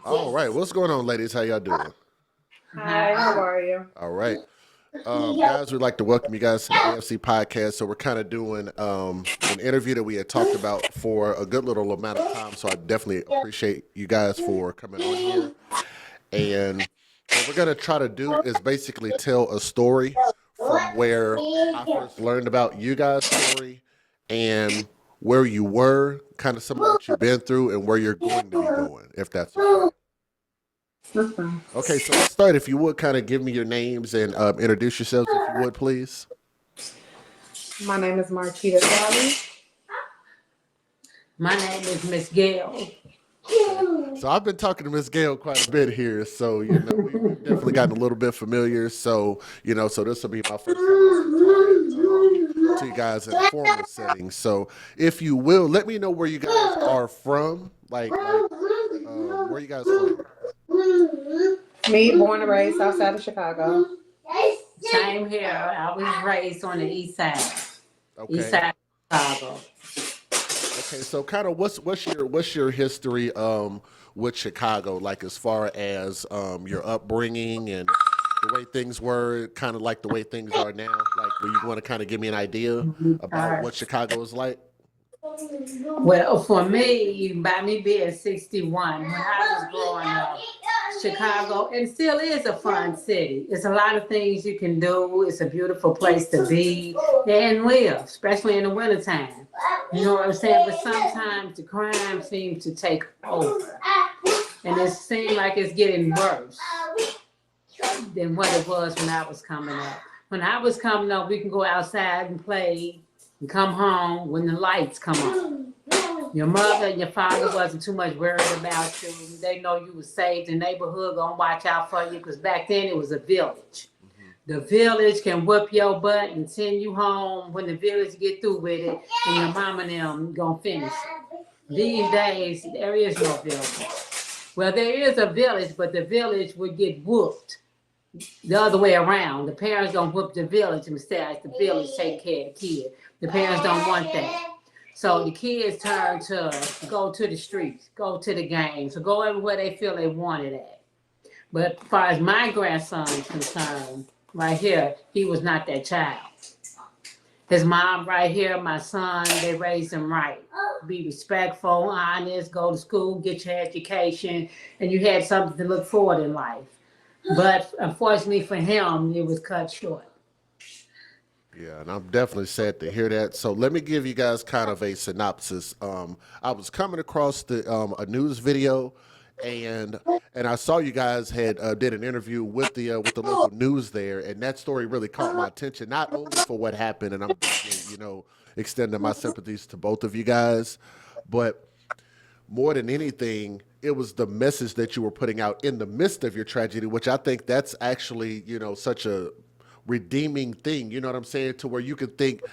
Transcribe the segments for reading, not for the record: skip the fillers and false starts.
All right, what's going on, ladies? How y'all doing? Hi, how are you? All right, guys, we'd like to welcome you guys to the AFC podcast. So we're kind of doing an interview that we had talked about for a good little amount of time. So I definitely appreciate you guys for coming on here. And what we're gonna try to do is basically tell a story from where I first learned about you guys' story and where you were, kind of some of what you've been through, and where you're going to be going, if that's okay. Mhm. Okay, so let's start. If you would kind of give me your names and introduce yourselves, if you would, please. My name is Marquita Sally. My name is Miss Gail. Okay, so I've been talking to Miss Gail quite a bit here, so we've definitely gotten a little bit familiar. So so this will be my first time actually talking to you guys in a formal setting. So if you will, let me know where you guys are from, where you guys from. Me, born and raised outside of Chicago. Same here. I was raised on the east Okay. side of Chicago. Okay, so kind of what's your history with Chicago, like as far as your upbringing and the way things were, kind of like the way things are now. Like, where you want to kind of give me an idea All about right. what Chicago is like? Well, for me, by me being 61, when I was growing up, Chicago, and still is a fun city. It's a lot of things you can do. It's a beautiful place to be and live, especially in the wintertime. You know what I'm saying? But sometimes the crime seems to take over. And it seems like it's getting worse than what it was when I was coming up. When I was coming up, we can go outside and play and come home when the lights come on. Your mother and your father wasn't too much worried about you. They know you was safe. The neighborhood gonna watch out for you because back then it was a village. Hmm. The village can whip your butt and send you home when the village get through with it, and your mom and them gonna finish it. These days there is no village. Well, there is a village, but the village would get whooped the other way around. The parents don't whoop the village instead. The village take care of the kid. The parents don't want that. So the kids turn to go to the streets, go to the games, or go everywhere they feel they want it at. But as far as my grandson is concerned, right here, he was not that child. His mom right here, my son, they raised him right. Be respectful, honest, go to school, get your education, and you had something to look forward in life. But unfortunately for him, it was cut short. Yeah, and I'm definitely sad to hear that. So let me give you guys kind of a synopsis. I was coming across a news video, and I saw you guys had did an interview with the local news there, and that story really caught my attention. Not only for what happened, and I'm definitely extending my sympathies to both of you guys, but more than anything, it was the message that you were putting out in the midst of your tragedy, which I think that's actually, such a redeeming thing. You know what I'm saying? To where you could think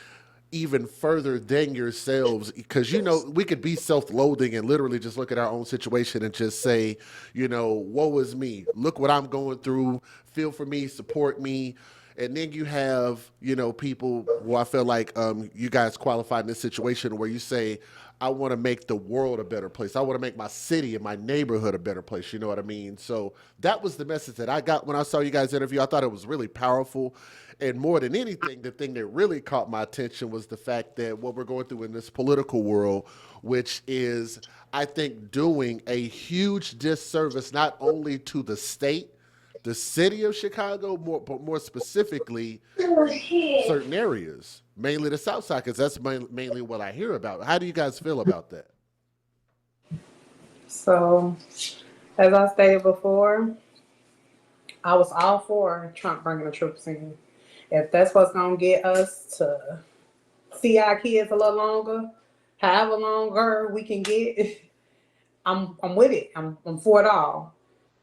even further than yourselves, because we could be self-loathing and literally just look at our own situation and just say, woe is me, look what I'm going through, feel for me, support me. And then you have, people who I feel like you guys qualify in this situation where you say, I want to make the world a better place. I want to make my city and my neighborhood a better place. You know what I mean? So that was the message that I got when I saw you guys interview. I thought it was really powerful. And more than anything, the thing that really caught my attention was the fact that what we're going through in this political world, which is, I think, doing a huge disservice not only to the state, the city of Chicago, but more specifically, certain areas, mainly the South Side, because that's mainly what I hear about. How do you guys feel about that? So, as I stated before, I was all for Trump bringing the troops in. If that's what's going to get us to see our kids a little longer, however longer we can get, I'm with it. I'm for it all.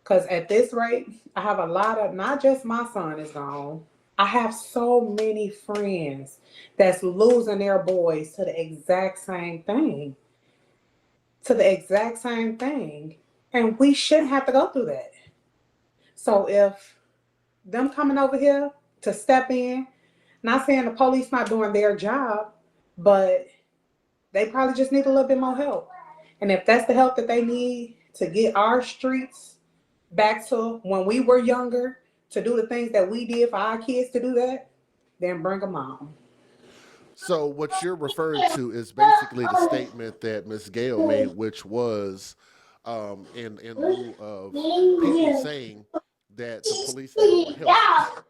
Because at this rate, I have a lot of, not just my son is gone, I have so many friends that's losing their boys to the exact same thing. To the exact same thing. And we shouldn't have to go through that. So if them coming over here to step in, not saying the police not doing their job, but they probably just need a little bit more help. And if that's the help that they need to get our streets back to when we were younger, to do the things that we did for our kids to do that, then bring them on. So what you're referring to is basically the statement that Miss Gale made, which was in lieu of people saying that the police need more help.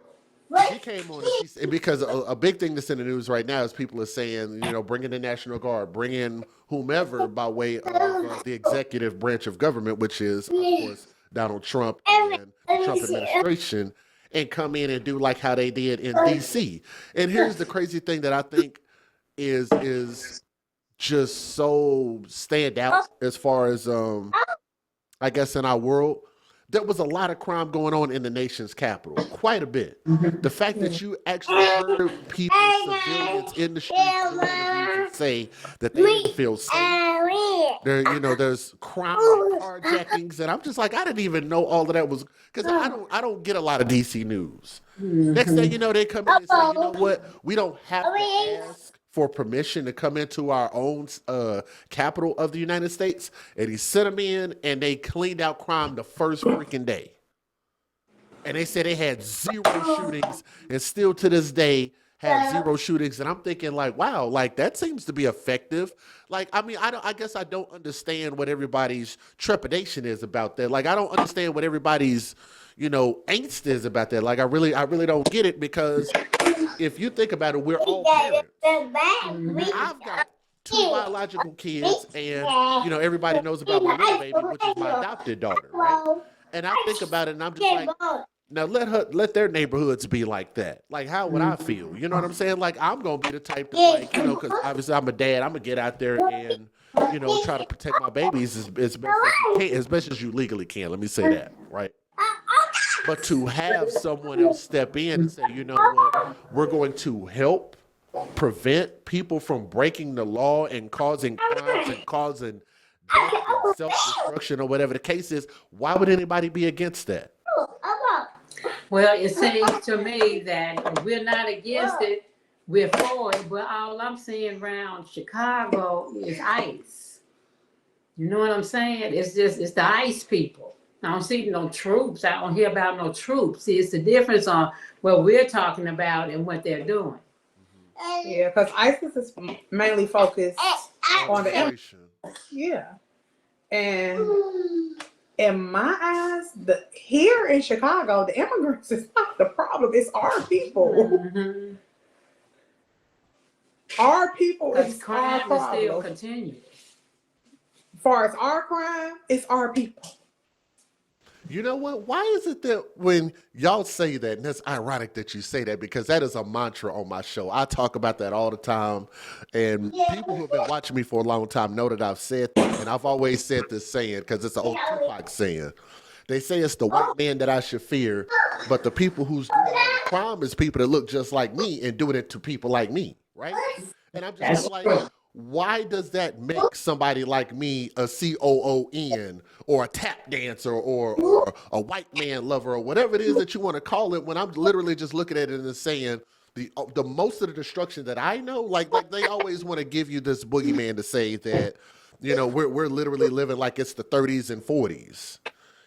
She came on and she said, because a big thing that's in the news right now is people are saying, bring in the National Guard, bring in whomever by way of the executive branch of government, which is, of course, Donald Trump and the Trump administration, and come in and do like how they did in D.C. And here's the crazy thing that I think is just so stand out as far as, I guess, in our world. There was a lot of crime going on in the nation's capital, quite a bit. The fact that you actually heard people, civilians in the streets say that they didn't feel safe. There's crime, carjackings, and I'm just like, I didn't even know all of that was, because I don't get a lot of DC news. Next thing you know, they come in and say, you know what, we don't have to ask for permission to come into our own capital of the United States, and he sent them in, and they cleaned out crime the first freaking day. And they said they had 0 shootings, and still to this day have 0 shootings. And I'm thinking, like, wow, like that seems to be effective. Like, I mean, I guess I don't understand what everybody's trepidation is about that. Like, I don't understand what everybody's angst is about that. Like, I really don't get it, because if you think about it, we're all parents. I've got 2 biological kids, and everybody knows about my little baby, which is my adopted daughter, right? And I think about it, and I'm just like, now let their neighborhoods be like that. Like, how would I feel? You know what I'm saying? Like, I'm gonna be the type that, like, because obviously I'm a dad, I'm gonna get out there and try to protect my babies as best as you can, as best as you legally can. Let me say that, right? But to have someone else step in and say, you know what, we're going to help prevent people from breaking the law and causing crimes and causing death and self-destruction or whatever the case is, why would anybody be against that? Well, it seems to me that we're not against it, we're for it, but all I'm seeing around Chicago is ICE. You know what I'm saying? It's the ICE people. I don't see no troops. I don't hear about no troops. See, it's the difference on what we're talking about and what they're doing. Yeah, because ISIS is mainly focused on the immigration. Yeah. And in my eyes, here in Chicago, the immigrants is not the problem. It's our people. Mm-hmm. Our people is our crime is problem. still continuing. As far as our crime, it's our people. You know what? Why is it that when y'all say that, and that's ironic that you say that, because that is a mantra on my show. I talk about that all the time, and people who have been watching me for a long time know that I've said that, and I've always said this saying, because it's an old Tupac saying. They say it's the white man that I should fear, but the people who's doing all the crime is people that look just like me and doing it to people like me, right? And I'm just like, why does that make somebody like me a COON or a tap dancer or a white man lover or whatever it is that you want to call it, when I'm literally just looking at it and saying the most of the destruction that I know, like they always want to give you this boogeyman to say that, we're literally living like it's the 30s and 40s.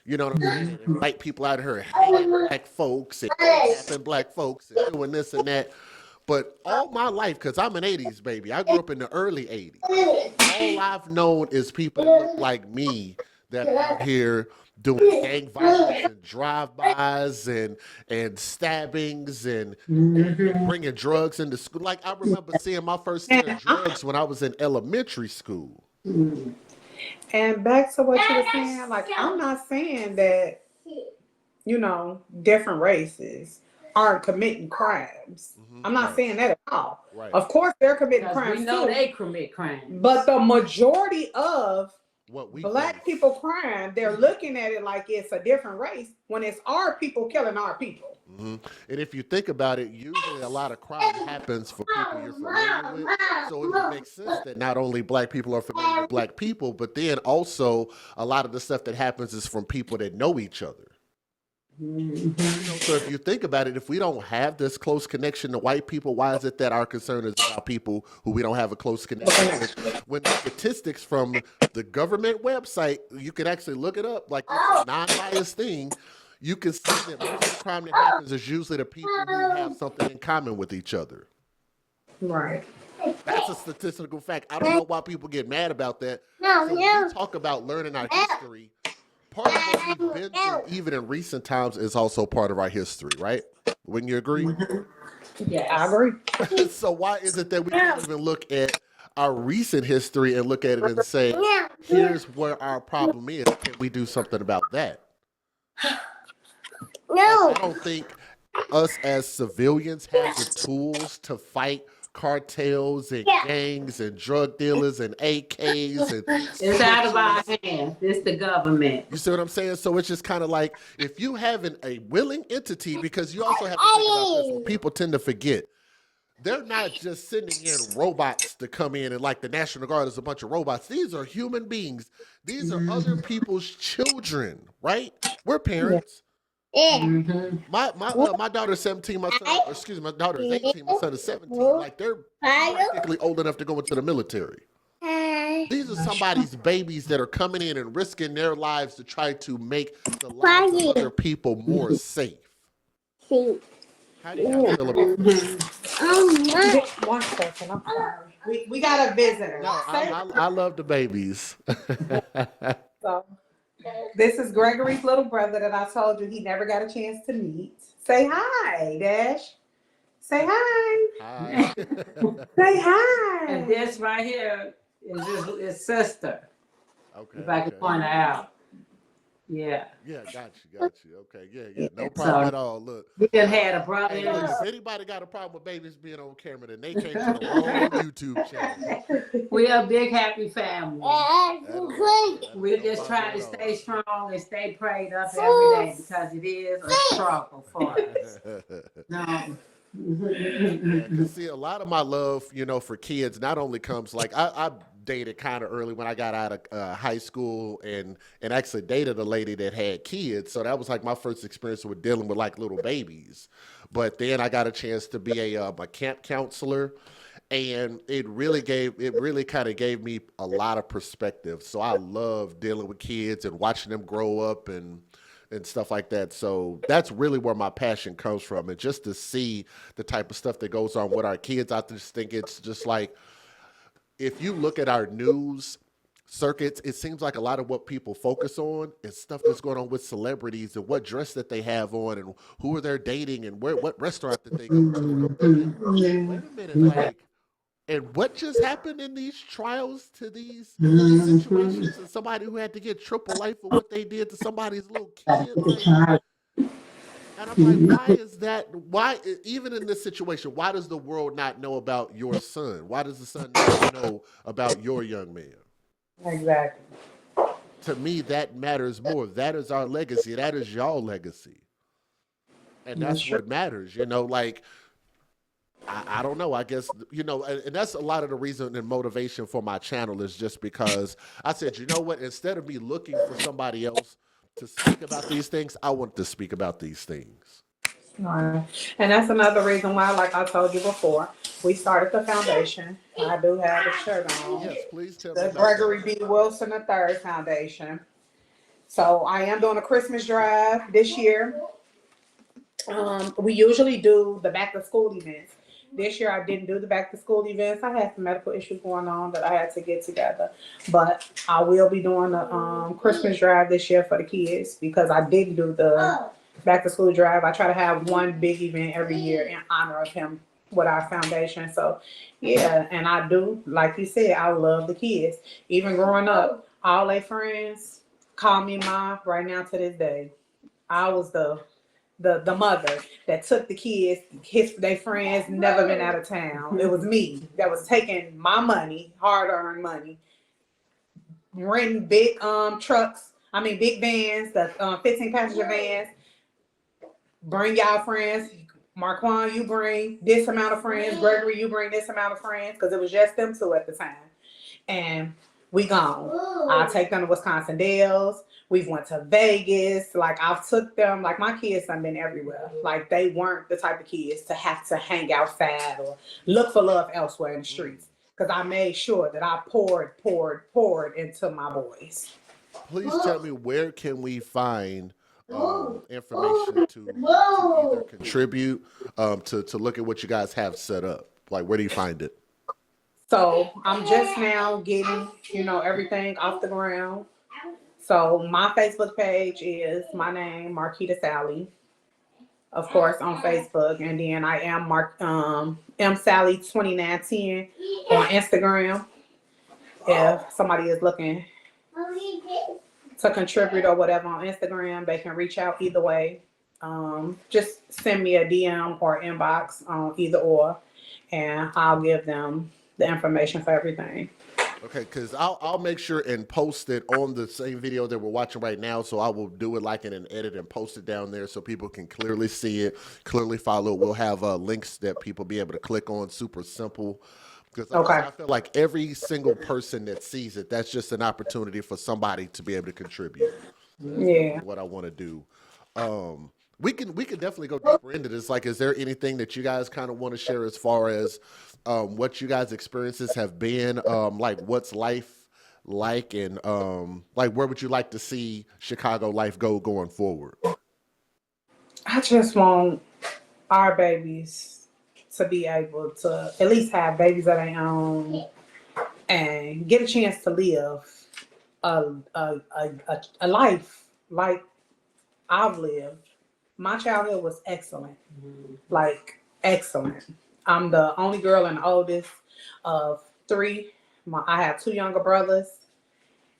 You know what I'm saying? And white people out here hating black folks and kidnapping black folks and doing this and that. But all my life, because I'm an 80s baby, I grew up in the early 80s. All I've known is people that look like me that are out here doing gang violence and drive-bys and stabbings and bringing drugs into school. Like, I remember seeing my first set of drugs when I was in elementary school. And back to what you were saying, like, I'm not saying that, different races aren't committing crimes. I'm not saying that at all. Right. Of course, they're committing crimes we know too. they commit crimes. But the majority of what we black people crime, they're looking at it like it's a different race when it's our people killing our people. And if you think about it, usually a lot of crime happens for people you're familiar with. So it would make sense that not only black people are familiar with black people, but then also a lot of the stuff that happens is from people that know each other. So if you think about it, if we don't have this close connection to white people, why is it that our concern is about people who we don't have a close connection with? When the statistics from the government website, you can actually look it up, like it's a non-biased thing. You can see that most of the crime that happens is usually the people who have something in common with each other. Right. That's a statistical fact. I don't know why people get mad about that. So when we talk about learning our history, part of what we've been through, even in recent times, is also part of our history, right? Wouldn't you agree? Yes. I agree. So why is it that we can't even look at our recent history and look at it and say, here's where our problem is. Can we do something about that? I don't think us as civilians have the tools to fight cartels and gangs and drug dealers and AKs and It's out of our hands. It's the government. you see what I'm saying? So it's just kind of like if you have a willing entity, because you also have to think about this, what people tend to forget. They're not just sending in robots to come in and like the National Guard is a bunch of robots. These are human beings. These are other people's children, right? We're parents. My daughter's 17, my daughter is 18, my son is 17. Like they're practically old enough to go into the military. These are somebody's babies that are coming in and risking their lives to try to make the lives of other people more safe. How do you feel about that? 1 second, I'm sorry. We got a visitor. No, I love the babies. So, this is Gregory's little brother that I told you he never got a chance to meet. Say hi, Dash. Say hi. Hi. Say hi. And this right here is his sister. Okay. If I could okay. point her out. Yeah. Yeah, got you. Okay, yeah. No problem at all. Look. We done had a brother. Hey, look, if anybody got a problem with babies being on camera, then they came to the wrong YouTube channel. We're a big happy family. That'll- We're no just trying to problem stay strong and stay prayed up every day because it is a struggle for us. at all. No. Yeah, 'cause see, a lot of my love, for kids not only comes like I dated kind of early when I got out of high school and actually dated a lady that had kids. So that was like my first experience with dealing with like little babies. But then I got a chance to be a camp counselor. And it really kind of gave me a lot of perspective. So I love dealing with kids and watching them grow up and stuff like that. So that's really where my passion comes from. And just to see the type of stuff that goes on with our kids, I just think it's just like, if you look at our news circuits, it seems like a lot of what people focus on is stuff that's going on with celebrities and what dress that they have on and who are they dating and what restaurant that they go to. Wait a minute, like, and what just happened in these trials to these situations? And somebody who had to get triple life for what they did to somebody's little kid. Like, and I'm like, why is that? Why, even in this situation, why does the world not know about your son? Why does the son not know about your young man? Exactly. To me, that matters more. That is our legacy. That is y'all legacy. And that's what matters, like, I don't know. I guess, and that's a lot of the reason and motivation for my channel is just because I said, you know what, instead of me looking for somebody else to speak about these things, I want to speak about these things. Right. And that's another reason why, like I told you before, we started the foundation. I do have a shirt on. Yes, please tell me The about Gregory that. B. Wilson III Foundation. So I am doing a Christmas drive this year. We usually do the back to school events. This year I didn't do the back to school events. I had some medical issues going on that I had to get together. But I will be doing the Christmas drive this year for the kids because I didn't do the back to school drive. I try to have one big event every year in honor of him with our foundation. So yeah, and I do, like you said, I love the kids. Even growing up, all their friends call me Ma right now to this day. I was the mother that took the kids, their friends, never been out of town. It was me that was taking my money, hard-earned money, renting big big vans, the 15 passenger vans. Bring y'all friends. Marquand, you bring this amount of friends. Gregory, you bring this amount of friends, because it was just them two at the time. And we gone. I'll take them to Wisconsin Dells. We've went to Vegas. Like I've took them, like my kids have been everywhere. Like they weren't the type of kids to have to hang outside or look for love elsewhere in the streets. Because I made sure that I poured into my boys. Please tell me, where can we find information to either contribute, to look at what you guys have set up? Like, where do you find it? So I'm just now getting, everything off the ground. So my Facebook page is my name, Marquita Sally, of course, on Facebook. And then I am M Sally 2910 on Instagram. If somebody is looking to contribute or whatever on Instagram, they can reach out either way. Just send me a DM or inbox on either or, and I'll give them the information for everything. Okay, because I'll make sure and post it on the same video that we're watching right now. So I will do it like in an edit and post it down there so people can clearly see it, clearly follow it. We'll have links that people be able to click on. Super simple. Because I feel like every single person that sees it, that's just an opportunity for somebody to be able to contribute. Yeah. What I want to do. We can definitely go deeper into this. Like, is there anything that you guys kind of want to share as far as what you guys' experiences have been? Like, what's life like, and like, where would you like to see Chicago life going forward? I just want our babies to be able to at least have babies of their own and get a chance to live a life like I've lived. My childhood was excellent, like excellent. I'm the only girl and the oldest of three. I have two younger brothers.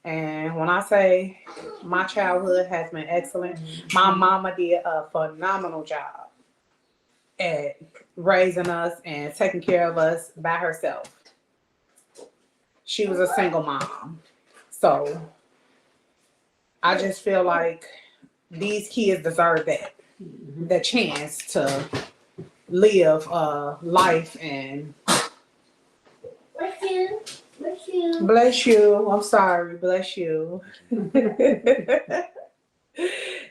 And when I say my childhood has been excellent, my mama did a phenomenal job at raising us and taking care of us by herself. She was a single mom. So I just feel like these kids deserve that, the chance to live a life and bless you. I'm sorry, bless you.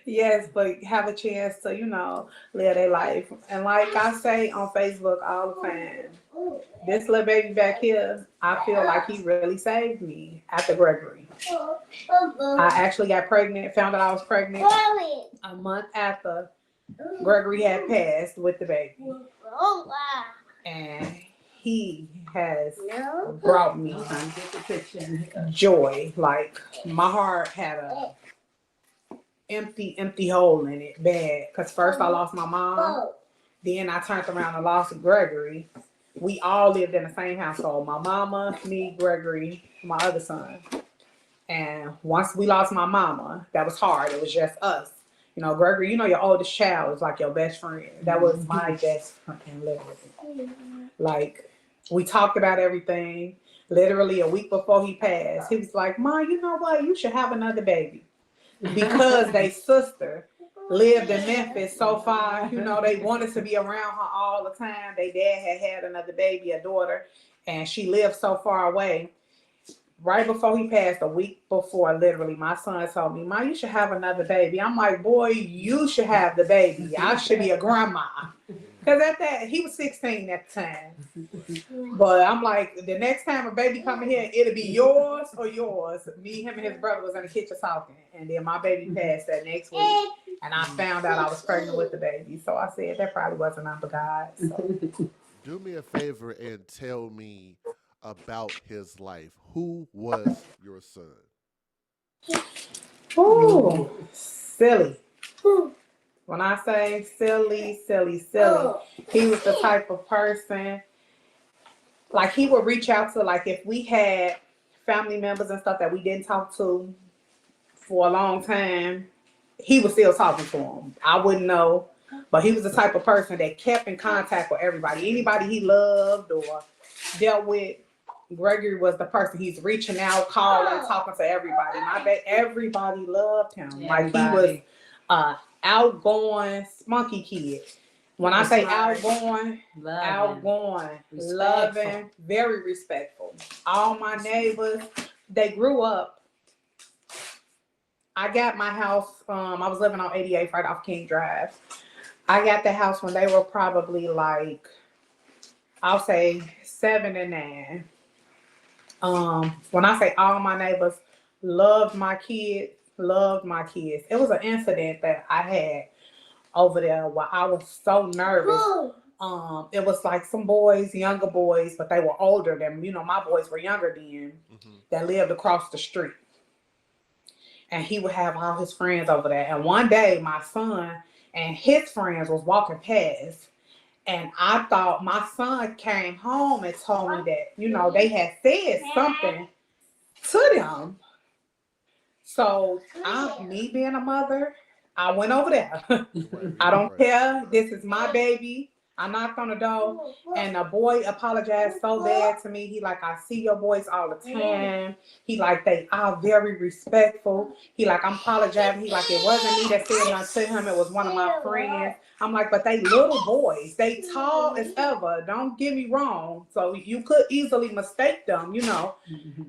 Yes, but have a chance to, live their life. And like I say on Facebook all the time, this little baby back here, I feel like he really saved me after Gregory. I actually got pregnant, found out I was pregnant a month after Gregory had passed with the baby. And he has brought me joy. Like, my heart had a empty hole in it, bad. Because first I lost my mom, then I turned around and lost Gregory. We all lived in the same household. My mama, me, Gregory, my other son. And once we lost my mama, that was hard. It was just us. Gregory, your oldest child is like your best friend. That was my best friend, literally. Like, we talked about everything. Literally a week before he passed, he was like, "Ma, you know what? You should have another baby." Because they sister lived in Memphis so far, they wanted to be around her all the time. They dad had another baby, a daughter, and she lived so far away. Right before he passed, a week before, literally, my son told me, "Ma, you should have another baby." I'm like, "Boy, you should have the baby. I should be a grandma." Because at that, he was 16 at the time. But I'm like, the next time a baby come in here, it'll be yours or yours. Me, him, and his brother was in the kitchen talking. And then my baby passed that next week. And I found out I was pregnant with the baby. So I said, that probably wasn't under God. So. Do me a favor and tell me about his life. Who was your son? Ooh, silly. When I say silly, he was the type of person, like, he would reach out to, like, if we had family members and stuff that we didn't talk to for a long time, he was still talking to them. I wouldn't know, but he was the type of person that kept in contact with everybody. Anybody he loved or dealt with, Gregory was the person he's reaching out, calling, talking to everybody. And I bet everybody loved him. Like, he was outgoing, spunky kid. When I say outgoing, loving, very respectful. All my neighbors, they grew up. I got my house. I was living on 88th right off King Drive. I got the house when they were probably like, I'll say 7 and 9. When I say all my neighbors loved my kids, loved my kids. It was an incident that I had over there where I was so nervous. It was like some boys, younger boys, but they were older than, my boys were younger than, that lived across the street. And he would have all his friends over there. And one day my son and his friends was walking past. And I thought my son came home and told me that, they had said something to them. So me being a mother, I went over there. I don't care. This is my baby. I knocked on the door and the boy apologized so bad to me. He like, I see your boys all the time. He like, they are very respectful. He like, I'm apologizing. He like, it wasn't me that said nothing to him. It was one of my friends. I'm like, but they little boys. They tall as ever. Don't get me wrong. So you could easily mistake them,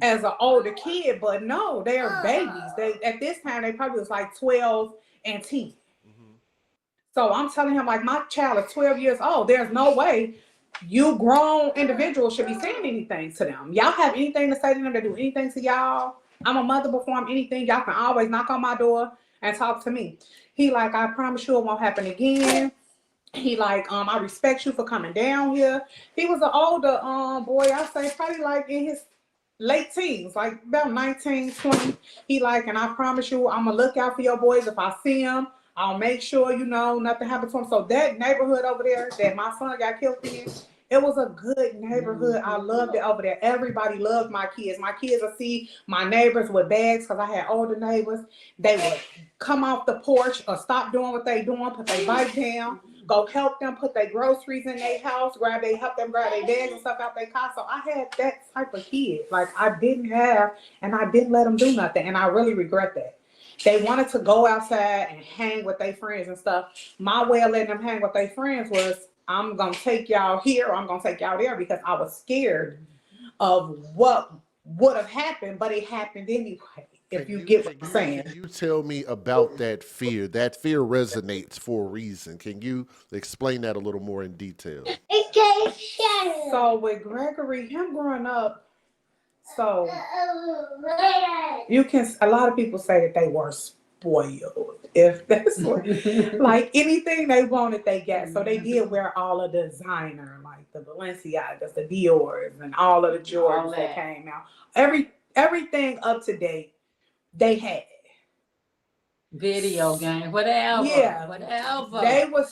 as an older kid. But no, they are babies. They at this time, they probably was like 12 and 10. So I'm telling him, like, my child is 12 years old. There's no way you grown individuals should be saying anything to them. Y'all have anything to say to them to do anything to y'all? I'm a mother before I'm anything. Y'all can always knock on my door and talk to me. He like, I promise you it won't happen again. He like, I respect you for coming down here. He was an older boy, I say probably like in his late teens, like about 19, 20. He like, and I promise you, I'm gonna look out for your boys. If I see them, I'll make sure, nothing happened to him. So that neighborhood over there that my son got killed in, it was a good neighborhood. I loved it over there. Everybody loved my kids. My kids would see my neighbors with bags because I had older neighbors. They would come off the porch or stop doing what they doing, put their bike down, go help them put their groceries in their house, help them grab their bags and stuff out their car. So I had that type of kid. Like I didn't let them do nothing. And I really regret that. They wanted to go outside and hang with their friends and stuff. My way of letting them hang with their friends was, I'm going to take y'all here or I'm going to take y'all there because I was scared of what would have happened, but it happened anyway, if you get what I'm saying. Can you tell me about that fear? That fear resonates for a reason. Can you explain that a little more in detail? So with Gregory, him growing up, so a lot of people say that they were spoiled. If that's what, like anything they wanted, they got. So they did wear all of the designer, like the Balenciagas, the Dior's, and all of the Jordans that came out. Everything up to date, they had. Video game, whatever. Yeah, whatever. They was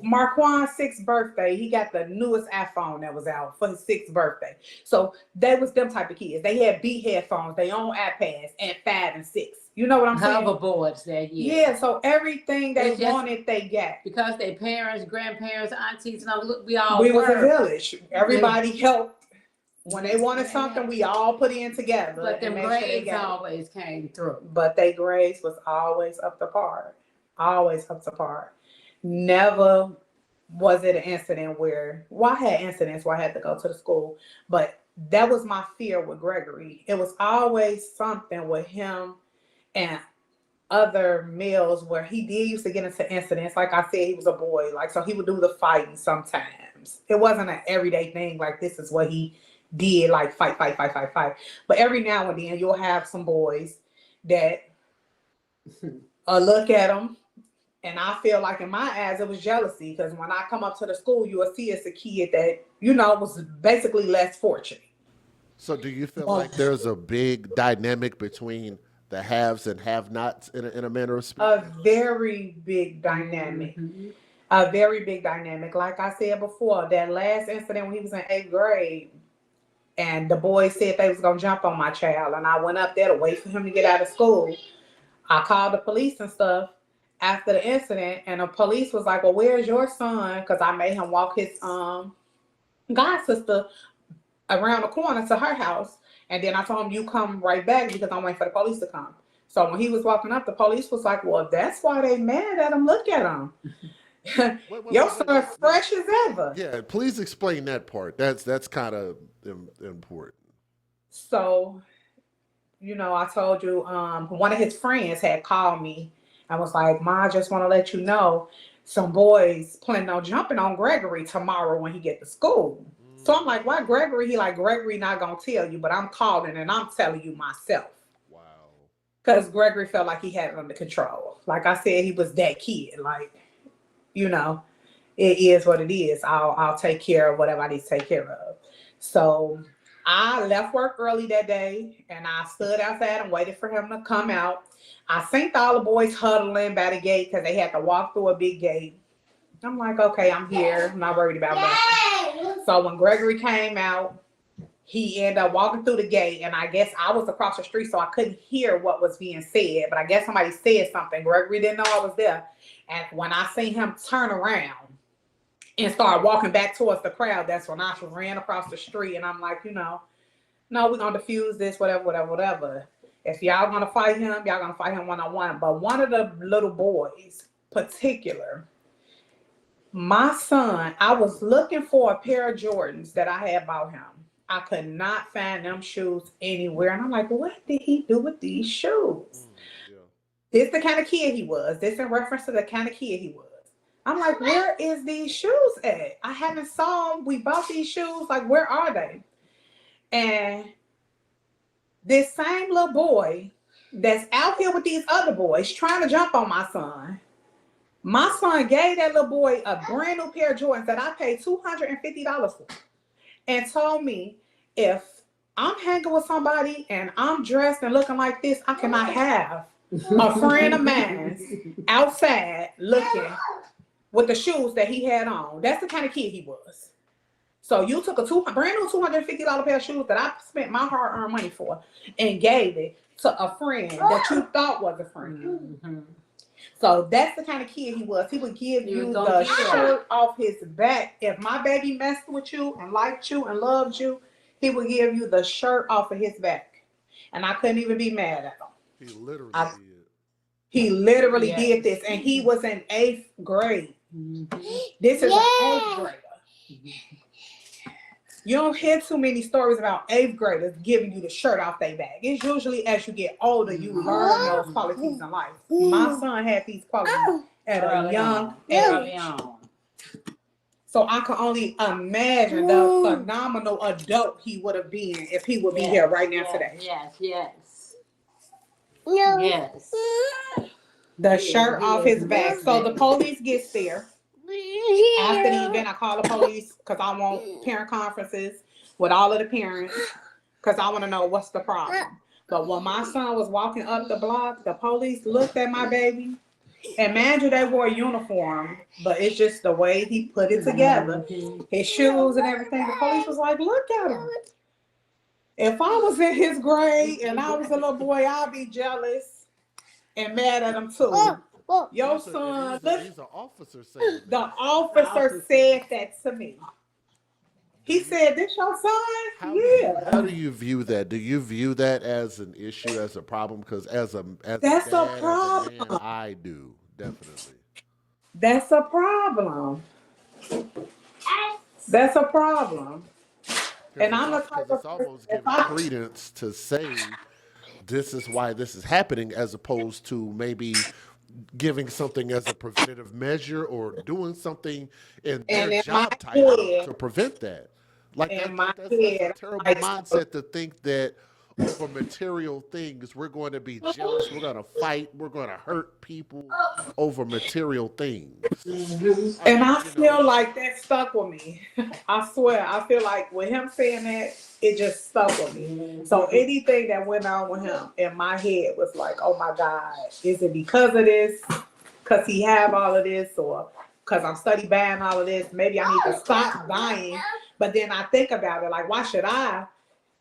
Marquand's 6th birthday. He got the newest iPhone that was out for his 6th birthday. So they was them type of kids. They had Beat headphones, they own iPads at 5 and 6. You know what I'm saying? Hoverboards that year. Yeah, so everything they wanted, they got. Because their parents, grandparents, aunties, and all, we was a village. Everybody helped. When they wanted something, we all put in together. But them grades always came through. But their grades was always up to par. Always up to par. Never was it an incident where, I had incidents where I had to go to the school, but that was my fear with Gregory. It was always something with him and other males where he did used to get into incidents. Like I said, he was a boy. Like, so he would do the fighting sometimes. It wasn't an everyday thing. Like, this is what he did, like fight. But every now and then you'll have some boys that look at him, and I feel like in my eyes it was jealousy, because when I come up to the school, you will see it's a kid that was basically less fortunate. So do you feel like there's a big dynamic between the haves and have-nots in a manner of speaking? A very big dynamic. A very big dynamic. Like I said before, that last incident when he was in 8th grade, and the boys said they was going to jump on my child. And I went up there to wait for him to get out of school. I called the police and stuff after the incident. And the police was like, well, where's your son? Because I made him walk his god sister around the corner to her house. And then I told him, you come right back because I'm waiting for the police to come. So when he was walking up, the police was like, well, that's why they mad at him. Look at him. Your son fresh as ever. Yeah, please explain that part. That's kind of important. So I told you, one of his friends had called me and was like, Ma, I just want to let you know some boys planning on jumping on Gregory tomorrow when he get to school. So I'm like, why Gregory? He like, Gregory not gonna tell you, but I'm calling and I'm telling you myself. Wow. Because Gregory felt like he had it under control. Like I said, he was that kid. Like, it is what it is. I'll take care of whatever I need to take care of. So I left work early that day and I stood outside and waited for him to come out. I seen all the boys huddling by the gate because they had to walk through a big gate. I'm like, okay, I'm here. I'm not worried about nothing. So when Gregory came out, he ended up walking through the gate, and I guess I was across the street, so I couldn't hear what was being said. But I guess somebody said something. Gregory didn't know I was there. And when I seen him turn around and start walking back towards the crowd, that's when I ran across the street. And I'm like, no, we're going to defuse this, whatever. If y'all going to fight him, y'all going to fight him one-on-one. But one of the little boys, particular, my son, I was looking for a pair of Jordans that I had bought him. I could not find them shoes anywhere. And I'm like, what did he do with these shoes? Yeah. This the kind of kid he was. This in reference to the kind of kid he was. I'm like, where is these shoes at? I haven't saw them. We bought these shoes. Like, where are they? And this same little boy that's out here with these other boys trying to jump on my son gave that little boy a brand new pair of Jordans that I paid $250 for and told me, if I'm hanging with somebody and I'm dressed and looking like this, I cannot have a friend of mine outside looking with the shoes that he had on. That's the kind of kid he was. So you took a brand new $250 pair of shoes that I spent my hard-earned money for and gave it to a friend that you thought was a friend. Mm-hmm. So that's the kind of kid he was. He would give you the shirt off his back. If my baby messed with you and liked you and loved you, he would give you the shirt off of his back. And I couldn't even be mad at him. He literally did. He literally did this. And he was in 8th grade. Mm-hmm. This is an 8th grader. You don't hear too many stories about 8th graders giving you the shirt off their back. It's usually as you get older, you learn those qualities in life. My son had these qualities at a young age. So I can only imagine the phenomenal adult he would have been if he would be here right now today. Yes. The shirt off his back. So the police gets there. After the event, I call the police because I want parent conferences with all of the parents because I want to know what's the problem. But when my son was walking up the block, the police looked at my baby. And mind you, they wore a uniform, but it's just the way he put it together. His shoes and everything. The police was like, look at him. If I was in his grade and I was a little boy, I'd be jealous and mad at him too. Your son, These are officers saying that. the officer said that to me. He said, this your son? How do you view that? Do you view that as an issue, as a problem? Because as a That's a dad, as problem. man, I do, definitely. That's a problem. That's a problem. And I'm the type Because it's of almost person, giving credence to say this is why this is happening, as opposed to maybe giving something as a preventative measure or doing something in And their in my job title head- to prevent that. Like in that's my a head, terrible I- mindset to think that over material things we're going to be jealous, we're going to fight, we're going to hurt people over material things. And I feel like that stuck with me. I swear, I feel like with him saying that, it just stuck with me. So anything that went on with him in my head was like, oh my God, is it because of this? Because he have all of this, or because I'm study buying all of this? Maybe I need to stop buying. But then I think about it, like, why should I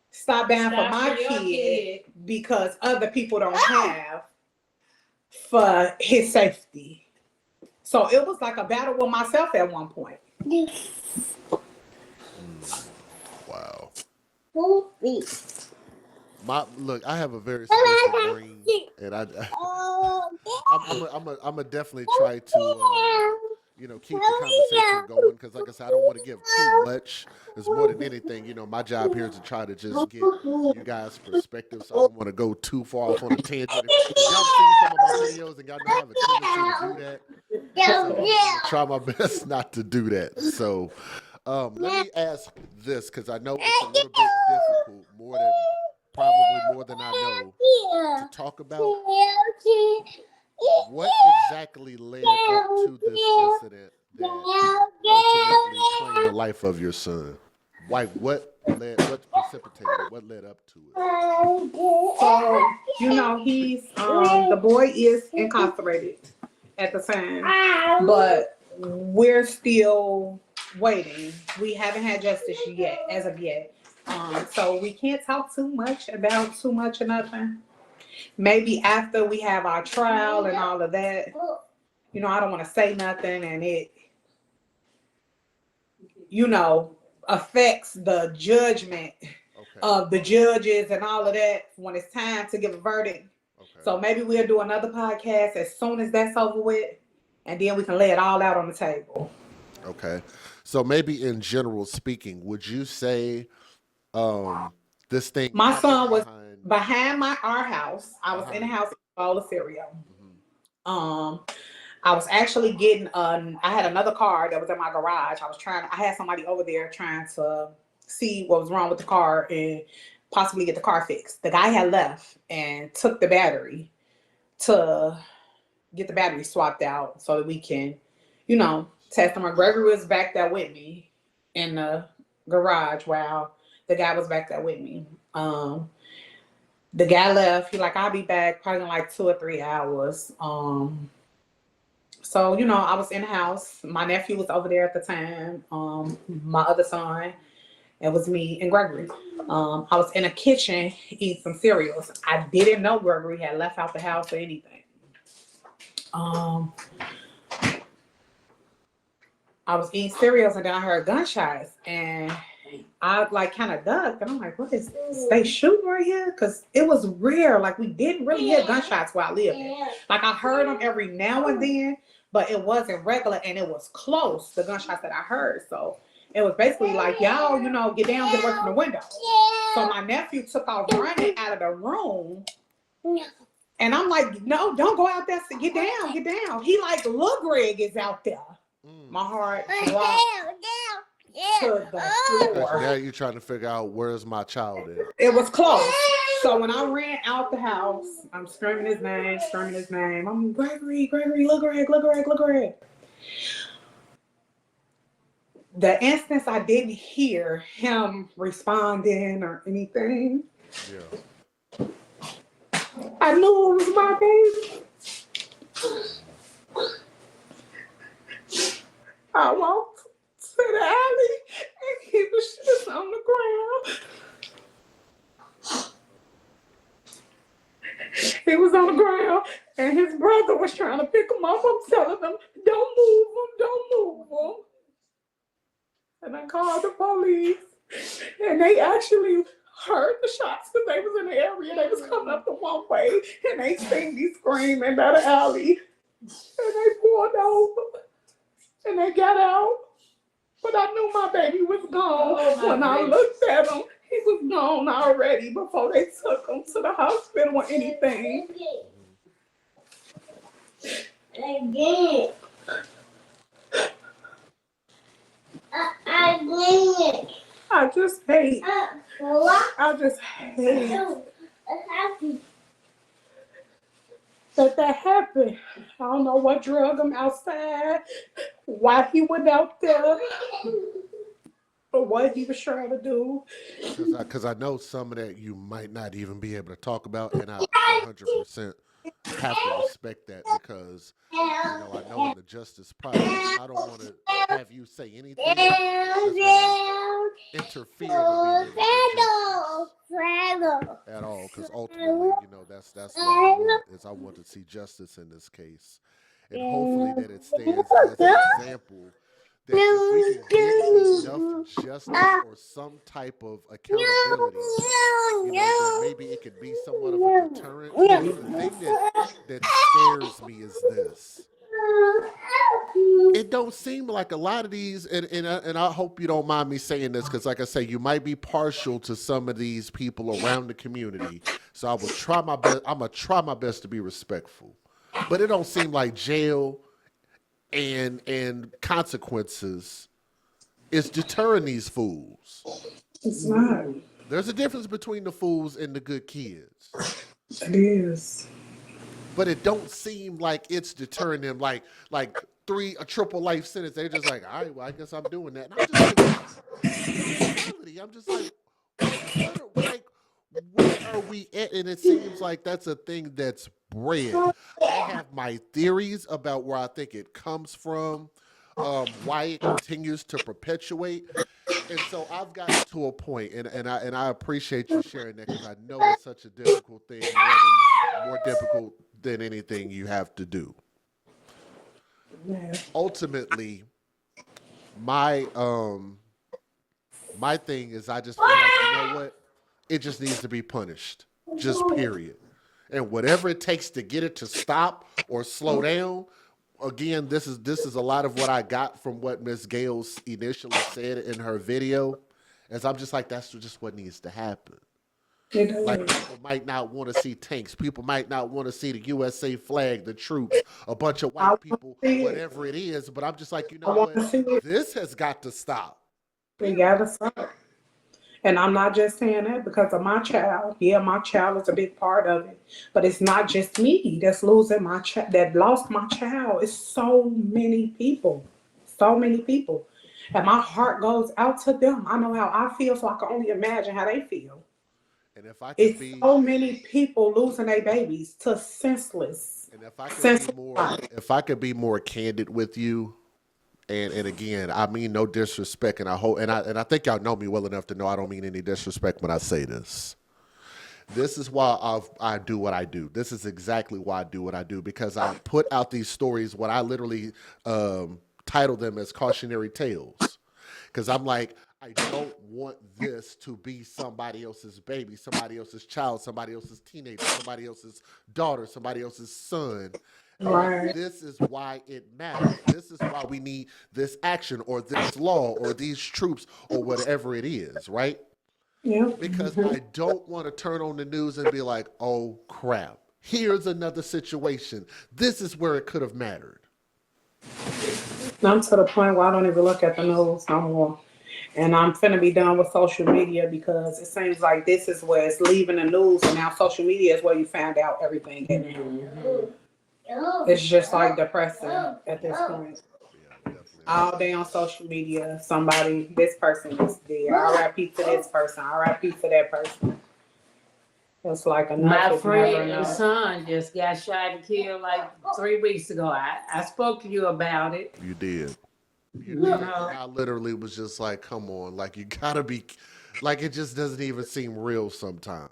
stop buying for my kid because other people don't have for his safety? So it was like a battle with myself at one point. Wow. Look, I have a very special brain, and I'm gonna definitely try to keep the conversation going because, like I said, I don't want to give too much. It's more than anything, my job here is to try to just get you guys' perspective. So I don't want to go too far off on a tangent. Y'all seen some of my videos and y'all know I have a tendency to do that. So I'm gonna try my best not to do that. So let me ask this because I know it's a little bit difficult, probably more than I know, to talk about. What exactly led up to this incident that ultimately claimed the life of your son? What precipitated it? What led up to it? So, he's the boy is incarcerated at the time, but we're still waiting. We haven't had justice yet, as of yet. So we can't talk too much about too much or nothing. Maybe after we have our trial and all of that, I don't want to say nothing and it, affects the judgment of the judges and all of that when it's time to give a verdict. Okay. So maybe we'll do another podcast as soon as that's over with, and then we can lay it all out on the table. Okay. So maybe in general speaking, would you say this thing? My son was behind our house. I was in the house with a bowl of cereal. Mm-hmm. I was actually getting I had another car that was in my garage. I had somebody over there trying to see what was wrong with the car and possibly get the car fixed. The guy had left and took the battery to get the battery swapped out so that we can, test them. Gregory was back there with me in the garage while the guy was back there with me. The guy left. He I'll be back probably in 2 or 3 hours. So, I was in the house. My nephew was over there at the time. My other son. It was me and Gregory. I was in the kitchen eating some cereals. I didn't know Gregory had left out the house or anything. I was eating cereals and then I heard gunshots and I kind of ducked and I'm like, what is this? They shooting right here? Because it was rare. We didn't really hear gunshots where I lived. I heard them every now and then, but it wasn't regular and it was close, the gunshots that I heard. So it was basically y'all, get down, get away from the window. So my nephew took off running out of the room. And I'm like, no, don't go out there. Get down, get down. He Lil Greg is out there. My heart dropped to the floor. Now you're trying to figure out where's my child at. It was close. So when I ran out the house, I'm screaming his name. I'm Gregory, Lil Greg. The instance I didn't hear him responding or anything. Yeah. I knew it was my baby. I walked to the alley and he was just on the ground. He was on the ground and his brother was trying to pick him up. I'm telling them, don't move him. And I called the police and they actually heard the shots because they was in the area. They was coming up the one way and they seen me screaming down the alley. And they pulled over and they got out. But I knew my baby was gone. When I looked at him, he was gone already before they took him to the hospital or anything. I just hate that happened. I don't know what drug him outside, why he went out there, or what he was trying to do. Because I know some of that you might not even be able to talk about, and I 100% have to respect that because I know in the justice process, I don't want to have you say anything that's going to interfere with justice at all. Because ultimately, that's what I want is I want to see justice in this case, and hopefully that it stands as an example. That if we can get enough justice or some type of accountability, that maybe it could be somewhat of a deterrent. The thing that scares me is this. it don't seem like a lot of these, and I hope you don't mind me saying this, because like I say, you might be partial to some of these people around the community. So I will try my best. I'm gonna try my best to be respectful, but it don't seem like jail and consequences is deterring these fools. It's not. There's a difference between the fools and the good kids, It is. but it don't seem like it's deterring them. Like a triple life sentence. They're just like, all right, well, I guess I'm doing that. And I'm just like, I'm just like, where are we at? And it seems like that's a thing that's bred. I have my theories about where I think it comes from, why it continues to perpetuate. And so I've gotten to a point, and I appreciate you sharing that, because I know it's such a difficult thing, more difficult than anything you have to do. Yeah. Ultimately, my thing is, I just feel like, you know what? It just needs to be punished. Just period. And whatever it takes to get it to stop or slow down. Again, this is a lot of what I got from what Miss Gales initially said in her video. As I'm just like, that's just what needs to happen. It does. Like, people might not want to see tanks. People might not want to see the USA flag, the troops, a bunch of white people, whatever it is. But I'm just like, you know what? This has got to stop. We gotta stop. And I'm not just saying that because of my child. Yeah, my child is a big part of it. But it's not just me that's losing my child, that lost my child. It's so many people. So many people. And my heart goes out to them. I know how I feel, so I can only imagine how they feel. And if I could It's be, so many people losing their babies to senseless. and if I could be more candid with you, and again, I mean no disrespect, and I hope, and I think y'all know me well enough to know I don't mean any disrespect when I say this. This is why I do what I do. This is exactly why I do what I do, because I put out these stories, what I literally title them as cautionary tales, because I'm like, I don't want this to be somebody else's baby, somebody else's child, somebody else's teenager, somebody else's daughter, somebody else's son. Right. This is why it matters. This is why we need this action or this law or these troops or whatever it is, right? Yeah. Because I don't want to turn on the news and be like, oh crap, here's another situation. This is where it could have mattered. I'm to the point where I don't even look at the news no more. And I'm finna be done with social media because it seems like this is where it's leaving the news, and now social media is where you find out everything. It's just like depressing at this point. Yeah, All day on social media, this person is dead. RIP to this person. RIP to that person. It's like enough. My is never friend's enough. son just got shot and killed like 3 weeks ago. I spoke to you about it. You did. You know, I literally was just like, come on, like you gotta be, like it just doesn't even seem real sometimes.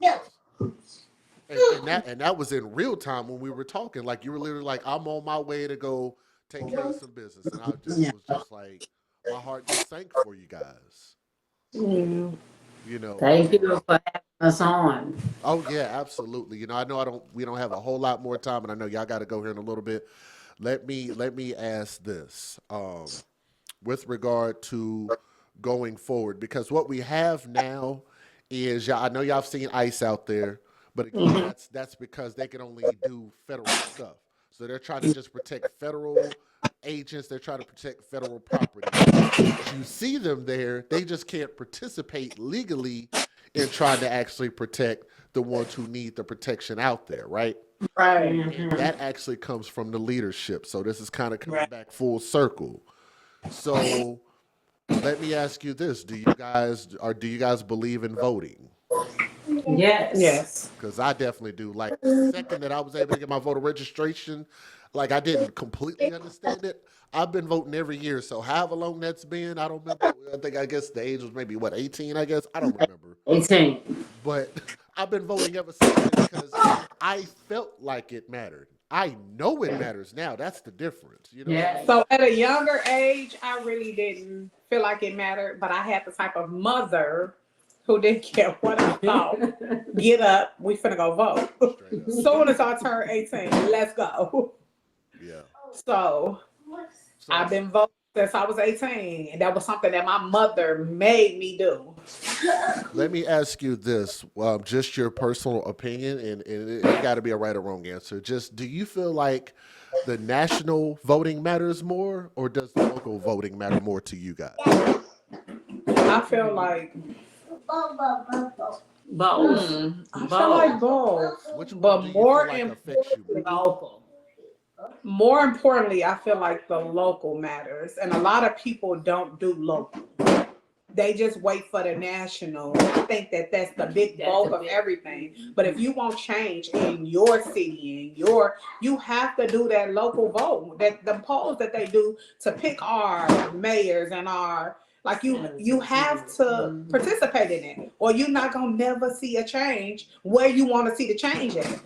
And that was in real time when we were talking. Like you were literally like, I'm on my way to go take care of some business, and I just was just like, my heart just sank for you guys. Yeah. You know. thank you for having us on. Oh yeah, absolutely. You know, we don't have a whole lot more time, and I know y'all got to go here in a little bit. Let me ask this, with regard to going forward, because what we have now is, I know y'all have seen ICE out there, but again, that's because they can only do federal stuff. So they're trying to just protect federal agents. They're trying to protect federal property. You see them there, they just can't participate legally in trying to actually protect the ones who need the protection out there, right? Right. And that actually comes from the leadership. So this is kind of coming back full circle. So let me ask you this: do you guys believe in voting? Yes. Yes. Because I definitely do. Like the second that I was able to get my voter registration, like I didn't completely understand it. I've been voting every year, so however long that's been, I don't remember. I guess the age was maybe 18, I guess. I don't remember. 18. But I've been voting ever since because I felt like it mattered. I know it matters now. That's the difference, you know. Yeah. So at a younger age, I really didn't feel like it mattered, but I had the type of mother who didn't care what I thought. Get up, we finna go vote. Straight up. Soon as I turn 18, let's go. Yeah. So I've been voting since I was 18, and that was something that my mother made me do. Let me ask you this, just your personal opinion, and it got to be a right or wrong answer. Just do you feel like the national voting matters more, or does the local voting matter more to you guys? I feel like Both. I feel like both, Which one but do you feel like affects you more? Local. more importantly, I feel like the local matters, and a lot of people don't do local. They just wait for the national. I think that that's the big That's bulk a of big- everything. But if you want change in your city, you have to do that local vote. That the polls that they do to pick our mayors and our like you have to participate in it, or you're not gonna never see a change where you want to see the change at.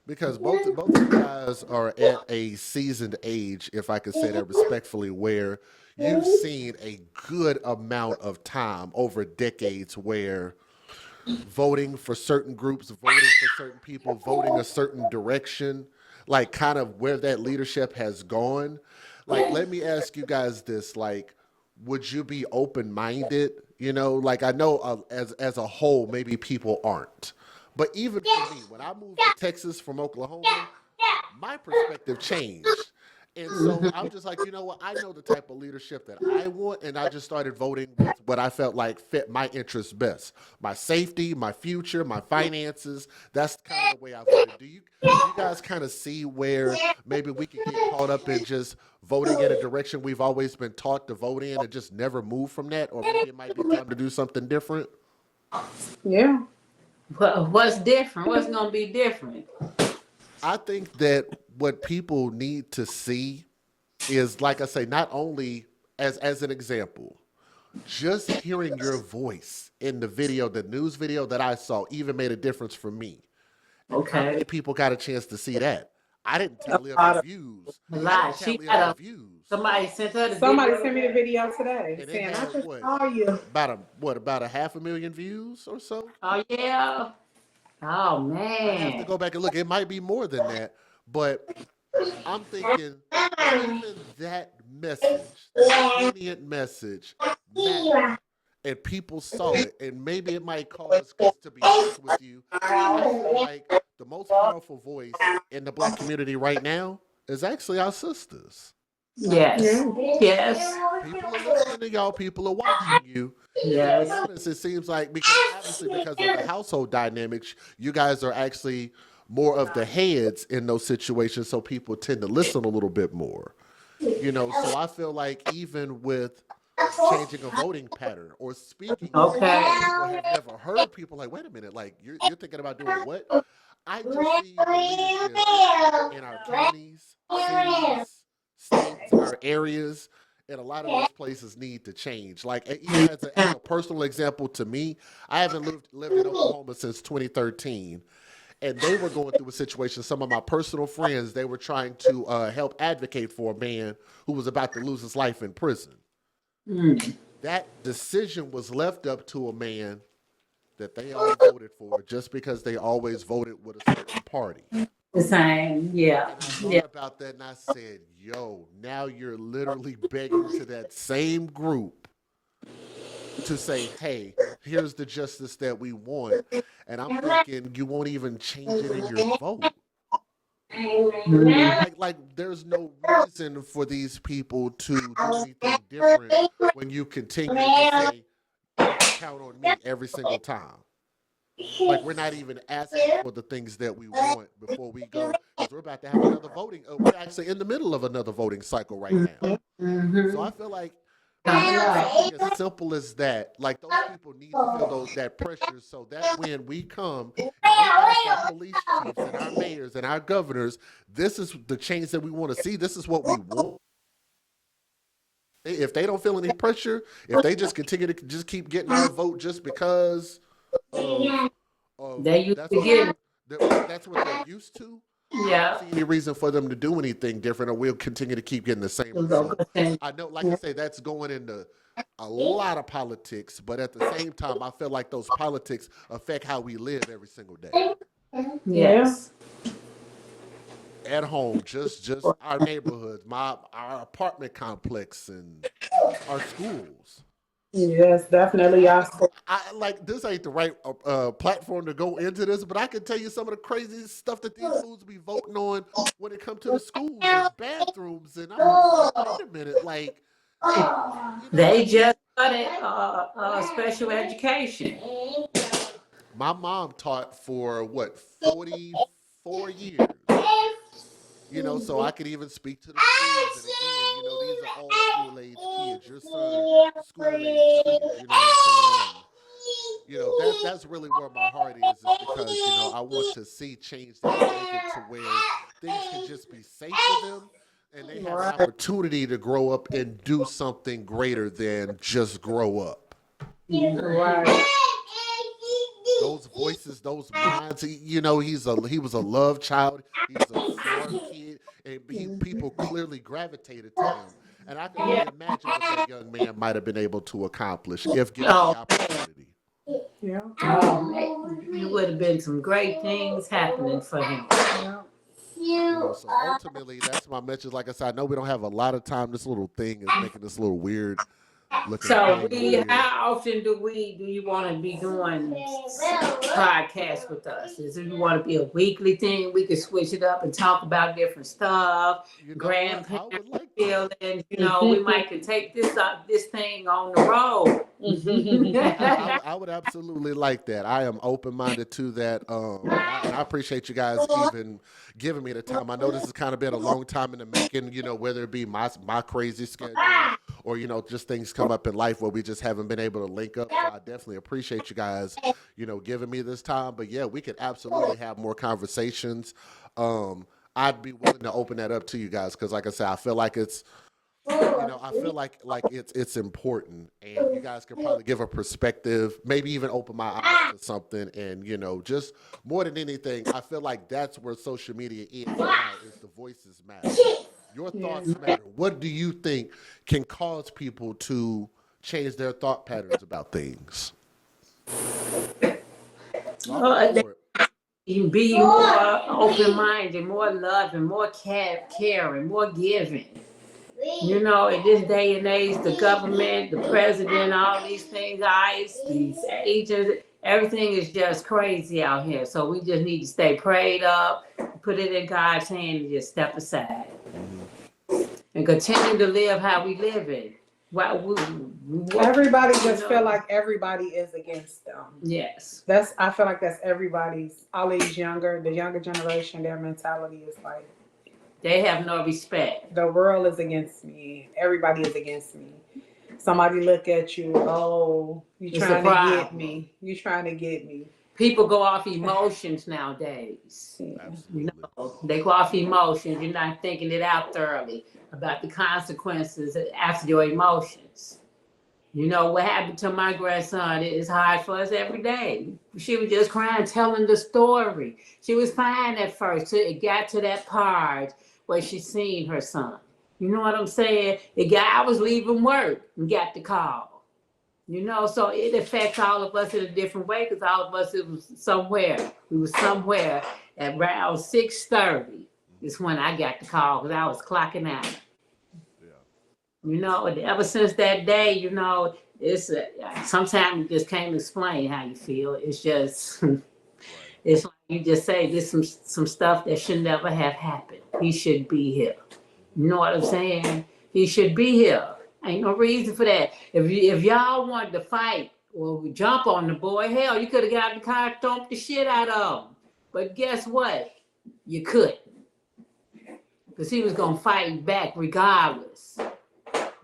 Because both you guys are at a seasoned age, if I could say that respectfully, where you've seen a good amount of time over decades where voting for certain groups, voting for certain people, voting a certain direction, like kind of where that leadership has gone. Like, let me ask you guys this: like, would you be open minded? You know, like I know as a whole, maybe people aren't. But even for me, when I moved to Texas from Oklahoma, my perspective changed. And so I'm just like, you know what? I know the type of leadership that I want, and I just started voting with what I felt like fit my interests best. My safety, my future, my finances. That's kind of the way I voted. Do you guys kind of see where maybe we could get caught up in just voting in a direction we've always been taught to vote in and just never move from that? Or maybe it might be time to do something different? Yeah. What's different? What's gonna be different? I think that what people need to see is, like I say, not only as an example, just hearing your voice in the video, the news video that I saw, even made a difference for me. How Okay. many people got a chance to see that? I didn't tally up lot the of- views. A I lot. didn't She tally got up a the views. somebody sent her the Somebody video. sent me the video today And it saying, "I had just what? saw you." About a 500,000 views or so? Oh yeah. Oh I'd have to man. go back and look. It might be more than that, but I'm thinking even that message, that poignant message, mattered. And people saw it, and maybe it might cause, because to be honest with you, I feel like the most powerful voice in the black community right now is actually our sisters. Yes. Yes. People are listening to y'all. People are watching you. To be Yes. honest, it seems like because of the household dynamics, you guys are actually more of the heads in those situations, so people tend to listen a little bit more. You know, so I feel like even with changing a voting pattern or speaking on Okay. people have never heard people like, wait a minute, like you're thinking about doing what? I just see the leadership in our counties, cities, states, our areas, and a lot of those places need to change. Like even as a personal example to me, I haven't lived in Oklahoma since 2013, and they were going through a situation. Some of my personal friends, they were trying to help advocate for a man who was about to lose his life in prison. Mm. That decision was left up to a man that they all voted for just because they always voted with a certain party. The same. Yeah. And I thought Yeah. about that and I said, yo, now you're literally begging to that same group to say, hey, here's the justice that we want. And I'm thinking you won't even change it in your vote. Mm. Like there's no reason for these people to do anything different when you continue to say, count on me every single time. Like we're not even asking for the things that we want before we go, because we're about to have another voting. We're actually in the middle of another voting cycle right now. So I feel like something as simple as that, like those people need to feel that pressure, so that when we come and we ask our police chiefs and our mayors and our governors, this is the change that we want to see. This is what we want. If they don't feel any pressure, if they just continue to just keep getting our vote just because They used that's to get that's what they're used to, I don't yeah. see any reason for them to do anything different, or we'll continue to keep getting the same result. I know, like I say, that's going into a lot of politics, but at the same time, I feel like those politics affect how we live every single day. Yes. at home, just our neighborhoods, our apartment complex, and our schools. Yes, definitely. I, Y'all stay. I like this ain't the right platform to go into this, but I can tell you some of the crazy stuff that these fools be voting on when it comes to the schools and bathrooms, and I'm just like, wait a minute, like, They I mean, just started special education. my mom taught for what 44 years. So I could even speak to the schools. And again, these are all school age kids. Your son, school age kids. You know what I'm saying? And that's really where my heart is because I want to see change that and make it to where things can just be safe for them, and they have an Right. opportunity to grow up and do something greater than just grow up. Right. Those voices, those minds. He was a love child. He's a smart kid, and people clearly gravitated to him. And I can only imagine what that young man might have been able to accomplish if given the Oh, opportunity. Yeah. it would have been some great things happening for him. Yeah. So ultimately, that's my message. Like I said, I know we don't have a lot of time. This little thing is making this little weird looking So thing over here. how often do you want to be doing podcasts with us? Is it you want to be a weekly thing? We could switch it up and talk about different stuff, You know what? I grandparents would like that. feelings. We might could take this thing on the road. I would absolutely like that. I am open minded to that. And I appreciate you guys even giving me the time. I know this has kind of been a long time in the making, whether it be my crazy schedule or, just things come up in life where we just haven't been able to link up. So I definitely appreciate you guys, giving me this time. But yeah, we could absolutely have more conversations. I'd be willing to open that up to you guys because, like I said, I feel like it's I feel like it's important, and you guys can probably give a perspective, maybe even open my eyes to something, and just more than anything, I feel like that's where social media is now. Is the voices matter? Your thoughts matter. What do you think can cause people to change their thought patterns about things? You be more open-minded, more loving, more caring, more giving. In this day and age, the government, the president, all these things, ICE, these agents, everything is just crazy out here. So we just need to stay prayed up, put it in God's hand, and just step aside and continue to live how we live it. Everybody just feel like everybody is against them. Yes. I feel like that's everybody's. All the younger generation, their mentality is like, they have no respect. the world is against me. Everybody is against me. Somebody look at you, oh, you trying to get me. You trying to get me. People go off emotions nowadays. Absolutely. They go off emotions. You're not thinking it out thoroughly about the consequences after your emotions. What happened to my grandson is hard for us every day. She was just crying, telling the story. She was fine at first till it got to that part where she seen her son. You know what I'm saying? The guy was leaving work and got the call. So it affects all of us in a different way because all of us we were somewhere at around 6:30 is when I got the call because I was clocking out. Yeah. And ever since that day, it's sometimes you just can't explain how you feel. It's just, it's like you just say there's some stuff that should never have happened. He should be here. You know what I'm saying? He should be here. Ain't no reason for that. If y'all wanted to fight or jump on the boy, hell, you could have got in the car and thumped the shit out of him. But guess what? You couldn't. Because he was going to fight back regardless.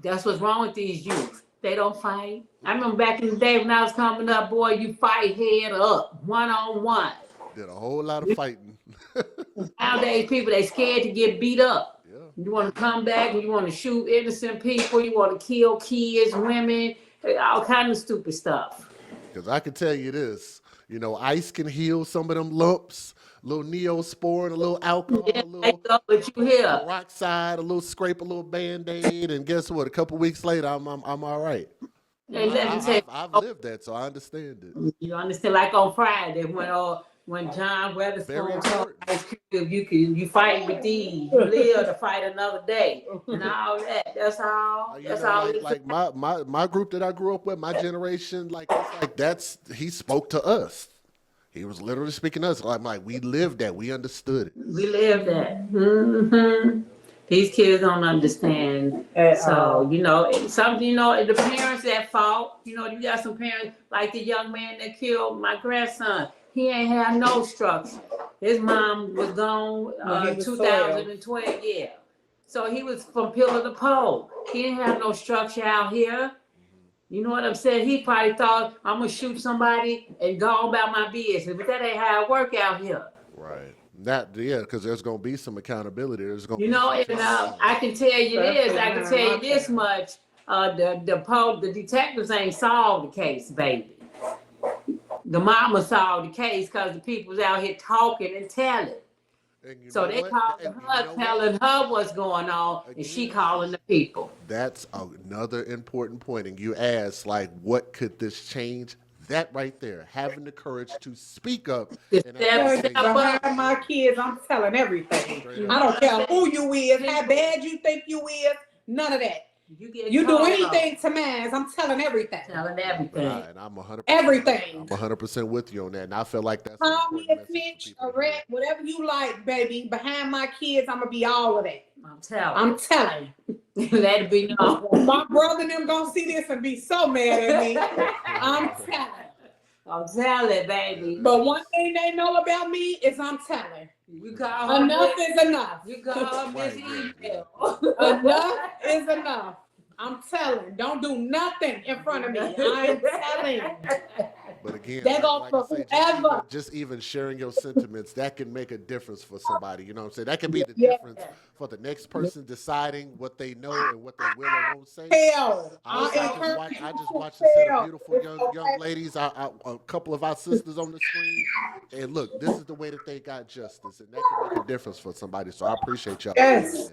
That's what's wrong with these youth. They don't fight. I remember back in the day when I was coming up, boy, you fight head up, one-on-one. Did a whole lot of fighting. Nowadays, people, they scared to get beat up. Yeah. You want to come back and you want to shoot innocent people. You want to kill kids, women, all kinds of stupid stuff. Because I can tell you this, ice can heal some of them lumps, a little Neosporin, a little alcohol, a little peroxide, a little scrape, a little Band-Aid, and guess what? A couple weeks later, I'm all right. I've lived that, so I understand it. You understand? Like on Friday, when John Very Weatherspoon told important. Ice Cube, you fight with these, you live to fight another day, and all that. That's all. You That's know, all. like my group that I grew up with, my generation, like it's like he spoke to us. He was literally speaking to us. I'm like, we lived that, we understood it. We live that. Hmm. These kids don't understand. So, you know, some, you know, the parents at fault. You know, you got some parents, like the young man that killed my grandson. He ain't have no structure. His mom was gone When he was 2012, yeah. So he was from pillar to pole. He didn't have no structure out here. You know what I'm saying? He probably thought, I'm going to shoot somebody and go about my business. But that ain't how it work out here. Right. That, yeah, because there's going to be some accountability. There's going to You be know, some and I can tell you this. I can tell you this much. The detectives ain't solved the case, baby. The mama solved the case because the people was out here talking and telling. And So they called her, telling her what's going on, and she calling the people. That's another important point. And you asked, like, what could this change? That right there, having the courage to speak up. And behind my kids, I'm telling everything. I don't care who you is, how bad you think you is, none of that. You do anything to mine, I'm telling everything. Telling everything. And I'm 100%. Everything. I'm 100% with you on that. And I feel like that's call me a snitch, a rat, whatever you like, baby. Behind my kids, I'm gonna be all of that. I'm telling. Let it be known. My brother and them gonna see this and be so mad at me. I'm telling. I'm telling, baby. But one thing they know about me is I'm telling. You call enough is enough. You call Miss Email. Enough is enough. I'm telling. Don't do nothing in front of me. I'm telling. But again, that goes like for I say, whoever. just even sharing your sentiments, that can make a difference for somebody. You know what I'm saying? That can be the difference for the next person deciding what they know and what they will or won't say. I just watched a set of beautiful young ladies, a couple of our sisters on the screen. And look, this is the way that they got justice. And that can make a difference for somebody. So I appreciate y'all. Yes.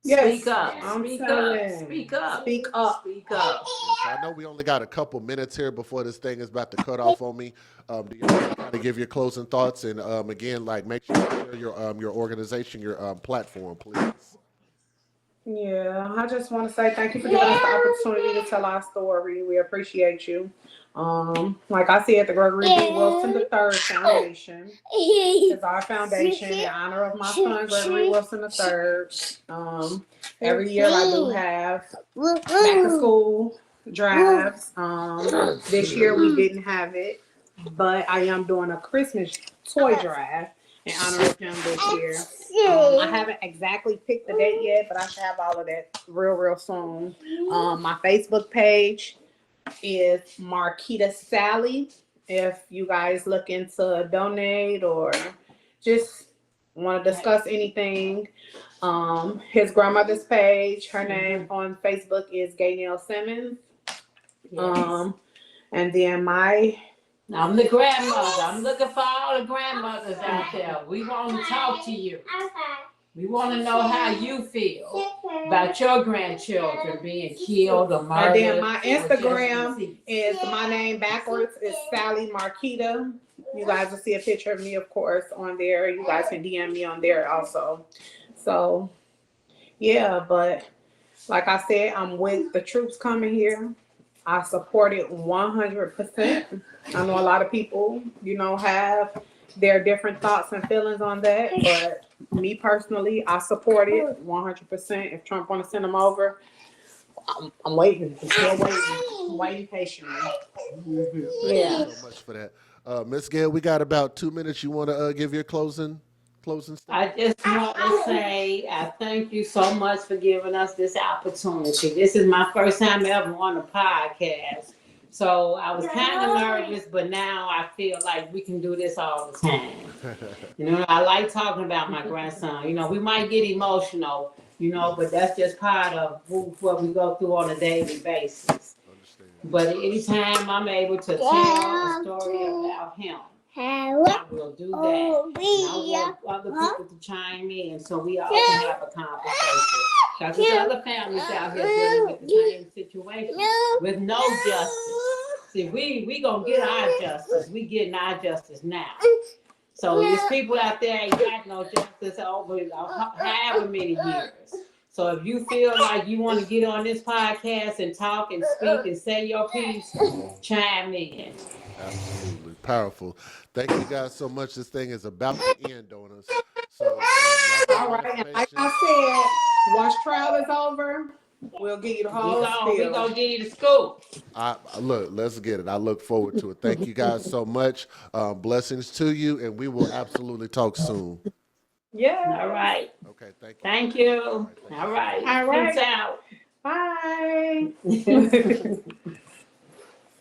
Yes. Speak up. Speak up. Speak up. Speak up. Speak up. Yes, I know we only got a couple minutes here before this thing is about to cut off on me. Do you want to kind of give your closing thoughts? And again, like make sure you share your organization, your platform, please. Yeah, I just want to say thank you for giving us the opportunity to tell our story. We appreciate you. Like I said, the Gregory B. Wilson III Foundation is our foundation in honor of my son Gregory Wilson III. Every year I do have back to school drives. This year we didn't have it, but I am doing a Christmas toy drive in honor of him this year. I haven't exactly picked the date yet, but I should have all of that real soon. My Facebook page is Marquita Sally. If you guys looking to donate or just want to discuss anything, his grandmother's page, her name on Facebook is Gaynell Simmons. Yes. And then I'm the grandmother. I'm looking for all the grandmothers out there. We want to talk to you. We want to know how you feel about your grandchildren being killed or murdered. And then my Instagram is my name backwards is Sally Marquita. You guys will see a picture of me, of course, on there. You guys can DM me on there also. So, yeah, but like I said, I'm with the troops coming here. I support it 100%. I know a lot of people, have their different thoughts and feelings on that, but me personally, I support it 100%. If Trump want to send them over, I'm waiting. I'm still waiting. I'm waiting patiently. Mm-hmm. Yeah. Thank you so much for that. Ms. Gail, we got about 2 minutes. You want to give your closing statement? I just want to say I thank you so much for giving us this opportunity. This is my first time ever on a podcast. So I was kind of nervous, but now I feel like we can do this all the time. I like talking about my grandson. We might get emotional, but that's just part of what we go through on a daily basis. But anytime I'm able to tell a story about him, I will do that. I want other people to chime in so we all can have a conversation. Because there's other families out here dealing with the same situation with no justice. See, we gonna get our justice. We getting our justice now. So there's people out there ain't got no justice over however many years. So if you feel like you want to get on this podcast and talk and speak and say your piece, chime in. Absolutely powerful. Thank you guys so much. This thing is about to end on us. So y'all got All more right, and like information. I said, once trial is over, we'll give you the whole We spiel. gonna give you the scoop. Look, let's get it. I look forward to it. Thank you guys so much. Blessings to you, and we will absolutely talk soon. Yeah. All right. Okay, thank you. Thank you. All right. All right. Peace out. Bye.